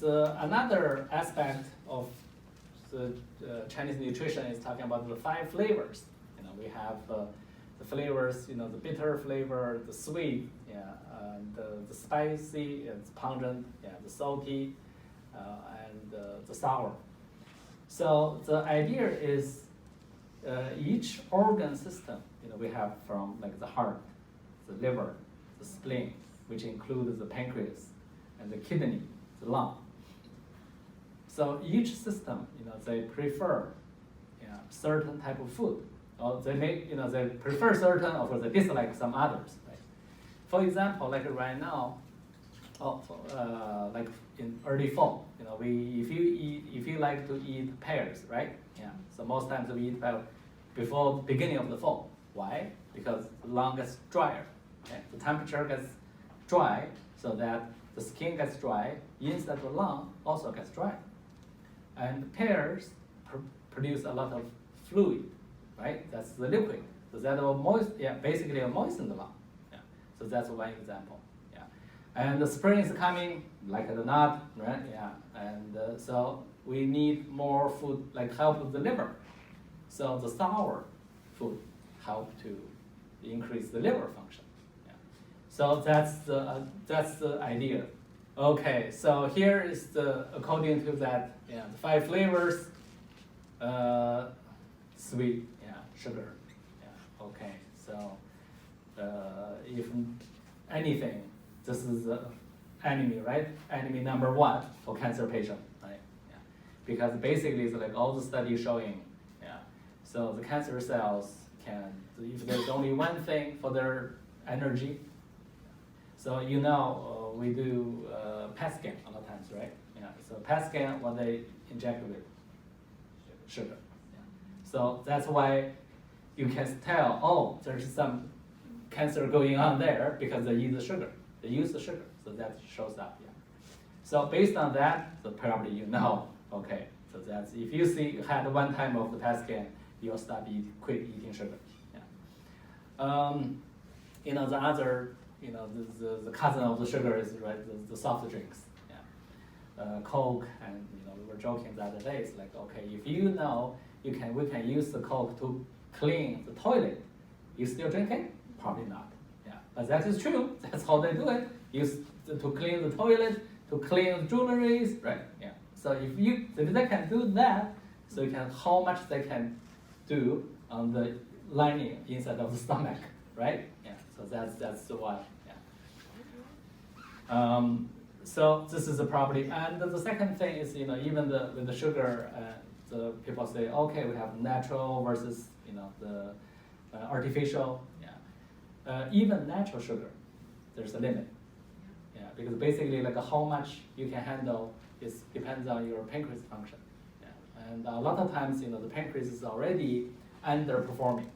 another aspect of the Chinese nutrition is talking about the 5 flavors. We have the flavors, the bitter flavor, the sweet, the spicy, it's pungent, the salty, and the sour. So the idea is each organ system, we have from like the heart, the liver, the spleen, which includes the pancreas, and the kidney, the lung. So each system, they prefer certain type of food. Or they may, they prefer certain, or they dislike some others. Right? For example, like right now, like in early fall, if you like to eat pears, right? Yeah. So most times we eat pear before the beginning of the fall. Why? Because the lung gets drier. Okay? The temperature gets dry, so that the skin gets dry. Inside the lung also gets dry. And pears produce a lot of fluid, right? That's the liquid. So that will basically moisten the lung. Yeah. So that's one example. Yeah. And the spring is coming, like the nut, right? Yeah. And so we need more food, like help with the liver. So the sour food help to increase the liver function. Yeah. So that's the idea. Okay, so here is according to that, the 5 flavors, sweet, sugar, okay. So if anything, this is enemy, right? Enemy number 1 for cancer patient, right? Yeah. Because basically it's like all the studies showing, so the cancer cells can, if there's only one thing for their energy, so we do PET scan a lot of times, right? Yeah. So PET scan, what they inject with sugar. Yeah. So that's why you can tell, oh, there's some cancer going on there because they use the sugar. They use the sugar, so that shows up. Yeah. So based on that, so probably okay. So that's if you had one time of the PET scan, you'll quit eating sugar. Yeah. The other. The cousin of the sugar is the soft drinks, Coke, and we were joking the other day. It's like, okay, if we can use the Coke to clean the toilet, you still drink it? Probably not. Yeah, but that is true. That's how they do it. Use to clean the toilet, to clean the jewelries, right? Yeah. So if they can do that, so how much they can do on the lining inside of the stomach, right? Yeah. So that's the one. Yeah. So this is probably, and the second thing is even with the sugar, the people say, okay, we have natural versus the artificial. Yeah. Even natural sugar, there's a limit. Yeah. Because basically like how much you can handle depends on your pancreas function. Yeah. And a lot of times the pancreas is already underperforming.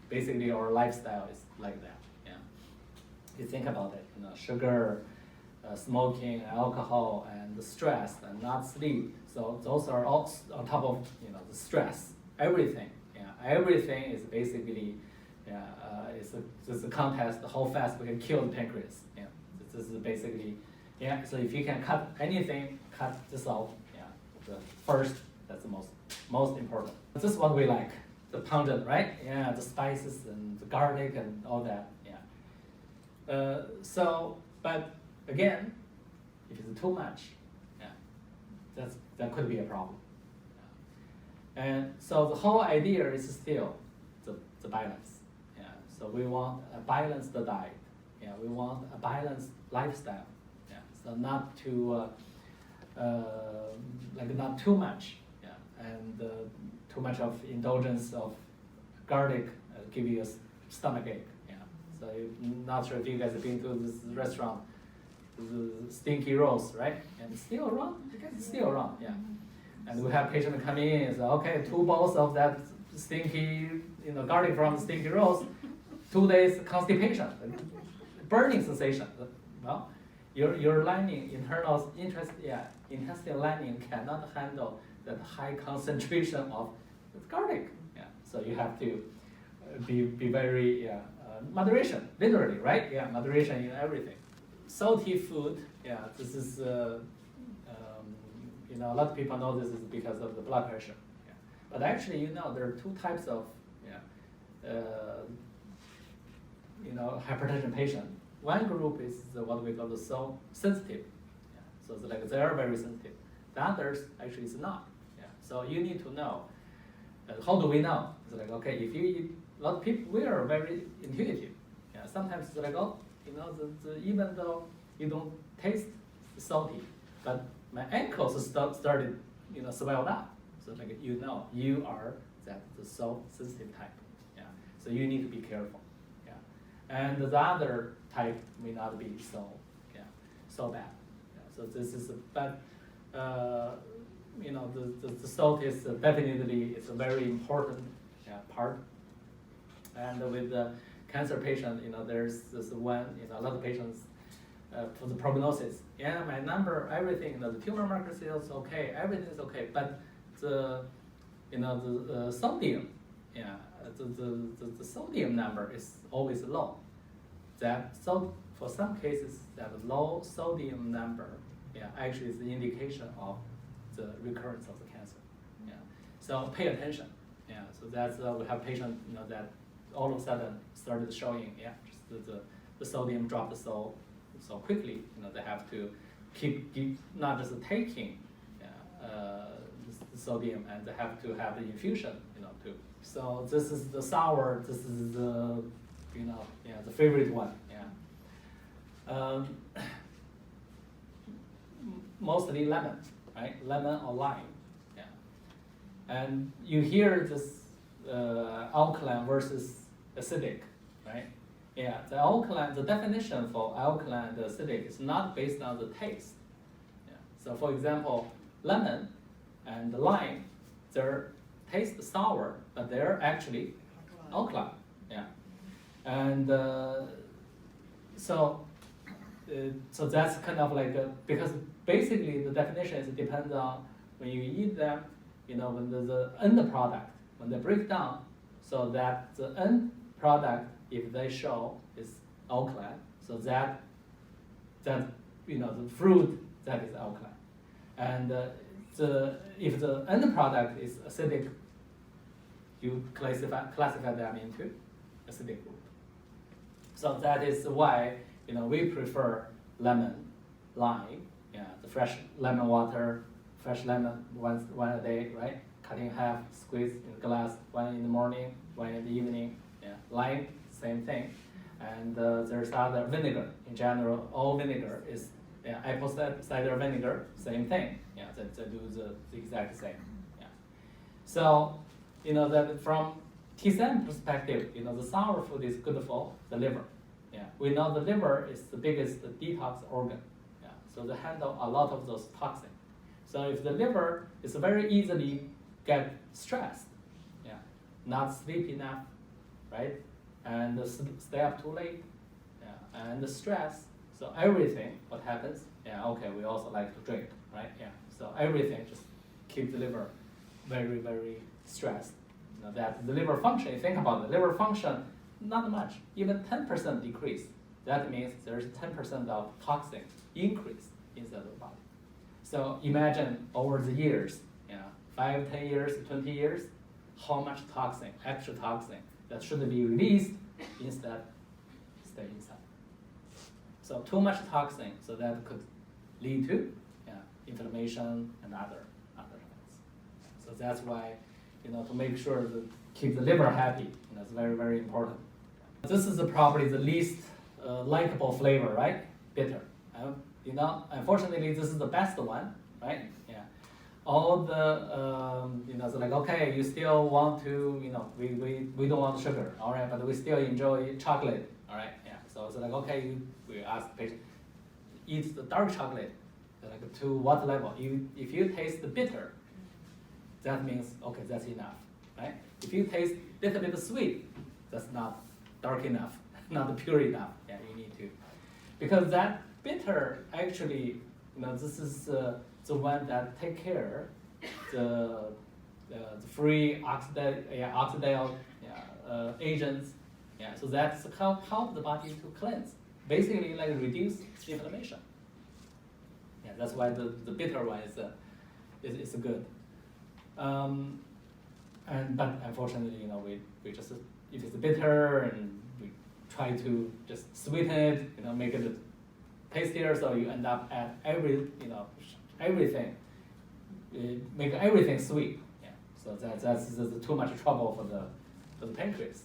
Basically, our lifestyle is like that. Yeah, you think about it. Sugar, smoking, alcohol, and the stress, and not sleep. So those are all on top of the stress. Everything. Yeah, everything is basically, it's a contest. How fast we can kill the pancreas. Yeah, this is basically. Yeah. So if you can cut anything, cut this out. Yeah, the first. That's the most important. This is what we like. The pungent, right? Yeah, the spices and the garlic and all that. Yeah. But again, if it's too much, that could be a problem. Yeah. And so the whole idea is still the balance. Yeah. So we want a balanced diet. Yeah. We want a balanced lifestyle. Yeah. So not too not too much. Yeah. And too much of indulgence of garlic give you a stomach ache. Yeah. So I'm not sure if you guys have been to this restaurant, the stinky rolls, right? And still around? It's still around, yeah. And we have patients coming in and say, okay, 2 bowls of that stinky, garlic from the stinky rolls, 2 days constipation, burning sensation. Well, your lining, intestinal lining cannot handle that high concentration of garlic. Yeah. So you have to be very moderation, literally, right? Yeah, moderation in everything. Salty food, this is A lot of people know this is because of the blood pressure. Yeah. But actually, there are two types of hypertension patient. One group is what we call the so sensitive. Yeah. So it's like they are very sensitive. The others actually is not. Yeah. So you need to know. How do we know? It's like, okay, if you eat, a lot of people, we are very intuitive. Yeah. Sometimes it's like, even though you don't taste salty, but my ankles started, swelled up. So like, you are the salt sensitive type. Yeah. So you need to be careful. Yeah. And the other type may not be so bad. Yeah. So this is, but the salt is definitely it's a very important part. And with the cancer patient, there's this one, a lot of patients for the prognosis. Yeah, my number, everything, the tumor marker is okay, everything is okay, but the sodium, the sodium number is always low. So for some cases, that low sodium number, actually is the indication of the recurrence of the cancer. Yeah, so pay attention. Yeah, so that's we have patients, that all of a sudden started showing, just the sodium dropped so quickly, they have to keep not just taking the sodium, and they have to have the infusion, too. So this is the sour. This is the, the favorite one. Yeah. Mostly lemon, right? Lemon or lime. Yeah. And you hear this alkaline versus acidic, right? Yeah, the alkaline, the definition for alkaline and acidic is not based on the taste. Yeah. So for example, lemon and lime, their taste sour, but they're actually alkaline. Yeah. And so that's kind of like, because basically the definition is depends on when you eat them, when the end product, when they break down, so that the end product, if they show is alkaline, so that the fruit that is alkaline, and if the end product is acidic, you classify them into acidic group. So that is why we prefer lemon, lime, the fresh lemon water, fresh lemon one a day, right? Cut in half, squeeze in a glass, one in the morning, one in the evening. Yeah, lime, same thing. And there's other vinegar. In general, all vinegar is apple cider vinegar, same thing. Yeah, they do the exact same. Yeah. So, that from TCM perspective, the sour food is good for the liver. Yeah, we know the liver is the biggest detox organ. Yeah, so they handle a lot of those toxins. So if the liver is very easily get stressed, not sleep enough, right, and stay up too late, and the stress, so everything, what happens, okay, we also like to drink, right, so everything just keep the liver very, very stressed. That the liver function, you think about it, liver function, not much, even 10% decrease. That means there's 10% of toxin increase inside the body. So imagine over the years, 5, 10 years, 20 years, how much toxin, extra toxin, that should be released instead stay inside. So too much toxin, so that could lead to inflammation and other things. So that's why, to make sure to keep the liver happy, it's very, very important. This is probably the least likable flavor, right? Bitter. Unfortunately, this is the best one, right? Yeah. All the, it's like, okay, you still want to, we don't want sugar, all right, but we still enjoy chocolate, all right? Yeah. So it's like, okay, we ask the patient, eat the dark chocolate, like to what level? If you taste the bitter, that means, okay, that's enough, right? If you taste a little bit sweet, that's not dark enough, not pure enough. Yeah, you need to, because that bitter actually, this is the one that take care the free oxidative agents. Yeah, so that's help the body to cleanse, basically like reduce inflammation. Yeah, that's why the bitter one is good. But unfortunately, you know, we just, if it's bitter and we try to just sweeten it, you know, make it tastier, so you end up at everything, make everything sweet. Yeah. So that's too much trouble for the pancreas.